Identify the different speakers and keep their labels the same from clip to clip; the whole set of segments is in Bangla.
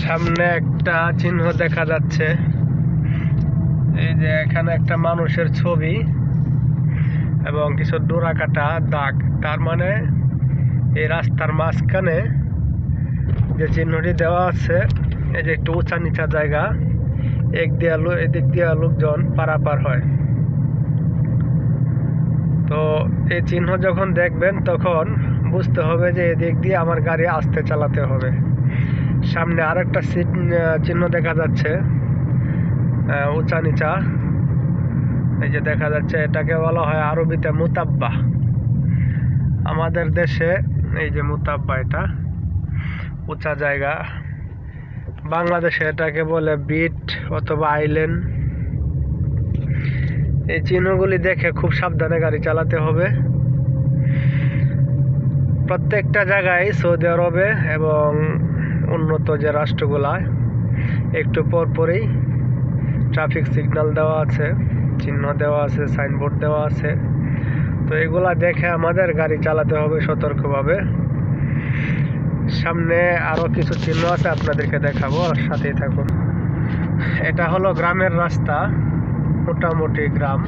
Speaker 1: সামনে একটা চিহ্ন দেখা যাচ্ছে, এই যে এখানে একটা মানুষের ছবি এবং কিছু ডোরা কাটা দাগ। তার মানে এই রাস্তার মাঝখানে যে চিহ্নটি দেওয়া আছে, এই যে একটু উঁচা নিচা জায়গা, এদিক দিয়ে লোকজন পারাপার হয়। তো এই চিহ্ন যখন দেখবেন তখন বুঝতে হবে যে এদিক দিয়ে আমার গাড়ি আস্তে চালাতে হবে। সামনে আরেকটা চিহ্ন দেখা যাচ্ছে, উঁচা নিচা, এই যে দেখা যাচ্ছে, এটাকে বলা হয় আরবিতে মুতাব্বা। আমাদের দেশে এই যে মুতাব্বা, এটা উঁচা জায়গা। বাংলাদেশে এটাকে বলে বিট অথবা আইল্যান্ড। এই চিহ্নগুলি দেখে খুব সাবধানে গাড়ি চালাতে হবে। প্রত্যেকটা জায়গায় সৌদি আরবে এবং উন্নত যে রাষ্ট্রগুলা একটু পরপরই ট্রাফিক সিগন্যাল দেওয়া আছে, চিহ্ন দেওয়া আছে, সাইনবোর্ড দেওয়া আছে। তো এগুলা দেখে আমাদের গাড়ি চালাতে হবে সতর্কভাবে। সামনে আরো কিছু চিহ্ন আছে, আপনাদেরকে দেখাবো, সাথেই থাকুন। এটা হলো গ্রামের রাস্তা, মোটামুটি গ্রাম।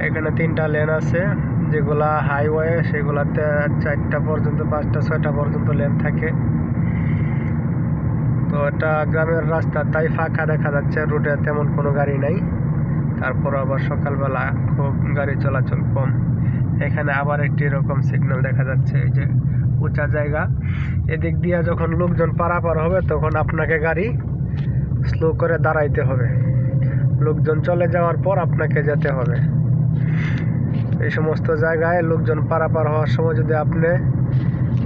Speaker 1: এখানে 3টা লেন আছে, যেগুলা হাইওয়ে সেগুলাতে 4টা পর্যন্ত, 5টা 6টা পর্যন্ত লেন থাকে। তো এটা গ্রামের রাস্তা, তাই ফাঁকা দেখা যাচ্ছে, রোডে তেমন কোনো গাড়ি নাই। তারপর আবার সকালবেলা খুব গাড়ি চলাচল কম। এখানে আবার একটি এরকম সিগন্যাল দেখা যাচ্ছে, এই যে উঁচা জায়গা। এদিক দিয়ে যখন লোকজন পারাপার হবে তখন আপনাকে গাড়ি স্লো করে দাঁড়াইতে হবে। লোকজন চলে যাওয়ার পর আপনাকে যেতে হবে। এই সমস্ত জায়গায় লোকজন পারাপার হওয়ার সময় যদি আপনি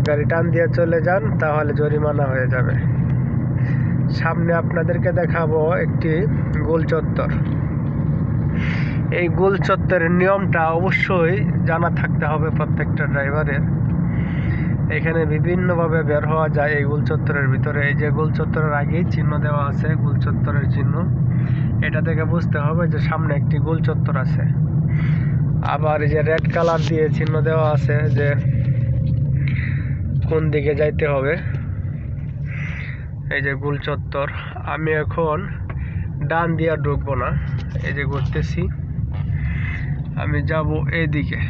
Speaker 1: গাড়ি টান দিয়ে চলে যান তাহলে জরিমানা হয়ে যাবে। সামনে আপনাদেরকে দেখাবো একটি গোল চত্বর। এই গোল চত্বরের নিয়মটা অবশ্যই জানা থাকতে হবে প্রত্যেকটা ড্রাইভারের। এখানে বিভিন্নভাবে বের হওয়া যায় এই গোল চত্বরের ভিতরে। এই যে গোল চত্বরের আগেই চিহ্ন দেওয়া আছে, গোল চত্বরের চিহ্ন। এটা থেকে বুঝতে হবে যে সামনে একটি গোল চত্বর আছে। আবার এই যে রেড কালার দিয়ে চিহ্ন দেওয়া আছে যে কোন দিকে যাইতে হবে। এই যে গোল চত্বর। আমি এখন ডান দিয়ে ঢুকবো না, এই যে ঘুরতেছি, আমি যাব এইদিকে,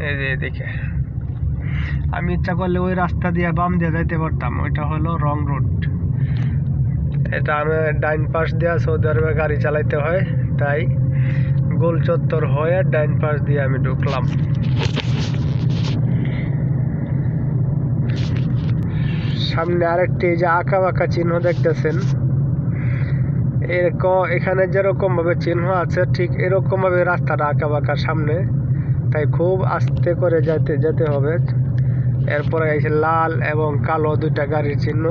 Speaker 1: এই যে এদিকে। আমি ইচ্ছা করলে ওই রাস্তা দিয়ে বাম দিয়ে যাইতে পারতাম, ওইটা হলো রং রুট। এটা আমি ডাইন পাশ দিয়ে সৌদি আরবে গাড়ি চালাইতে হয়, তাই গোল চত্বর হয়ে ডাইন পাশ দিয়ে আমি ঢুকলাম। সামনে আরেকটি যে আঁকা বাঁকা চিহ্ন দেখতেছেন, এখানে যেরকম ভাবে চিহ্ন আছে ঠিক এরকম ভাবে রাস্তাটা আঁকা বাঁকা সামনে, তাই খুব আস্তে করে যেতে হবে। এরপরে এসে লাল এবং কালো 2টা গাড়ির চিহ্ন,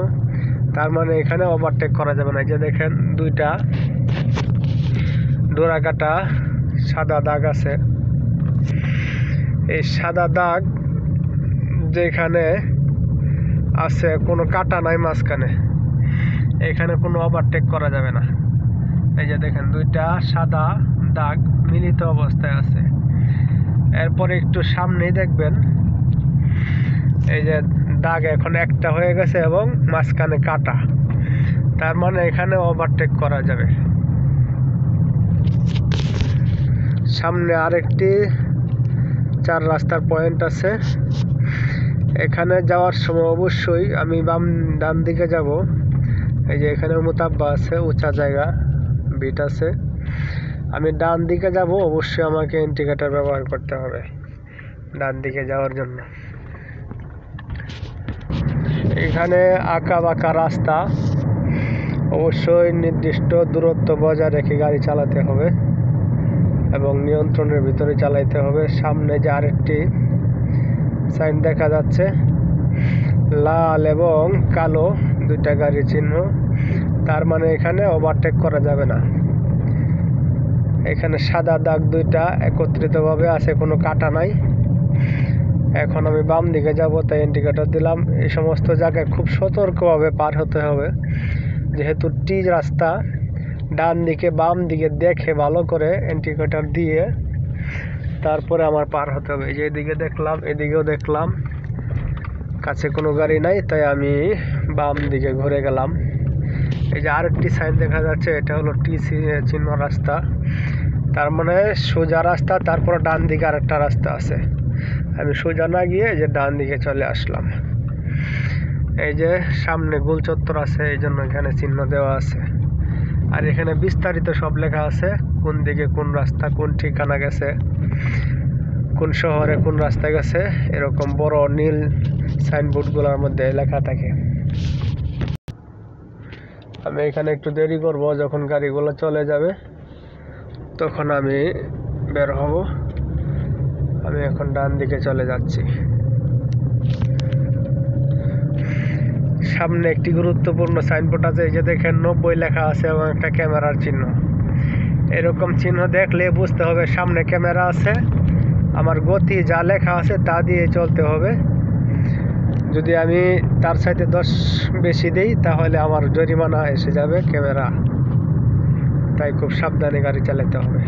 Speaker 1: তার মানে এখানে ওভারটেক করা যাবে না। যে দেখেন 2টা ডোরা কাটা সাদা দাগ আছে। এই সাদা দাগ যেখানে আছে কোনো কাটা নাই মাঝখানে, এখানে কোনো ওভারটেক করা যাবে না। এই যে দেখেন 2টা সাদা দাগ মিলিত অবস্থায় আছে। এরপরে একটু সামনেই দেখবেন এই যে দাগ এখন একটা হয়ে গেছে এবং মাঝখানে কাটা, তার মানে এখানে ওভারটেক করা যাবে। সামনে আরেকটি 4 রাস্তার পয়েন্ট আছে। এখানে যাওয়ার সময় অবশ্যই আমি ডান দিকে যাব। এই যে এখানে মুতাব্বা আছে, উঁচা জায়গা, বিট আছে। আমি ডান দিকে যাব, অবশ্যই আমাকে ইন্ডিকেটর ব্যবহার করতে হবে ডান দিকে যাওয়ার জন্য। এখানে আঁকা বাঁকা রাস্তা, অবশ্যই নির্দিষ্ট দূরত্ব বজায় রেখে গাড়ি চালাতে হবে এবং নিয়ন্ত্রণের ভিতরে চালাইতে হবে। সামনে যে আরেকটি সাইন দেখা যাচ্ছে, লাল এবং কালো 2টা গাড়ির চিহ্ন, তার মানে এখানে ওভারটেক করা যাবে না। এখানে সাদা দাগ 2টা একত্রিতভাবে আছে, কোনো কাটা নাই। এখন আমি বাম দিকে যাব, তাই ইন্ডিকেটর দিলাম। এই সমস্ত জায়গায় খুব সতর্কভাবে পার হতে হবে, যেহেতু টি রাস্তা। ডান দিকে বাম দিকে দেখে ভালো করে ইন্ডিকেটর দিয়ে তারপরে আমার পার হতে হবে। এই যে এদিকে দেখলাম, এদিকেও দেখলাম, কাছে কোনো গাড়ি নাই, তাই আমি বাম দিকে ঘুরে গেলাম। এই যে আরেকটি সাইন দেখা যাচ্ছে, এটা হলো টিসি চিহ্ন রাস্তা, তার মানে সোজা রাস্তা, তারপর ডান দিকে আরেকটা রাস্তা আছে। আমি সোজা না গিয়ে এই যে ডান দিকে চলে আসলাম। এই যে সামনে গোল চত্বর আছে, এই জন্য এখানে চিহ্ন দেওয়া আছে। আর এখানে বিস্তারিত সব লেখা আছে, কোন দিকে কোন রাস্তা, কোন ঠিকানা গেছে, কোন শহরে কোন রাস্তা গেছে, এরকম বড় নীল সাইনবোর্ডগুলোর মধ্যে লেখা থাকে। আমি এখানে একটু দেরি করব, যখন গাড়িগুলো চলে যাবে তখন আমি বের হব। আমি এখন ডান দিকে চলে যাচ্ছি। সামনে একটি গুরুত্বপূর্ণ সাইনবোর্ড আছে, এই যে দেখেন 90 লেখা আছে এবং একটা ক্যামেরার চিহ্ন। এরকম চিহ্ন দেখলে বুঝতে হবে সামনে ক্যামেরা আছে, আমার গতি যা লেখা আছে তা দিয়ে চলতে হবে। যদি আমি তার সাথে 10 বেশি দিই তাহলে আমার জরিমানা এসে যাবে ক্যামেরা, তাই খুব সাবধানে গাড়ি চালাতে হবে।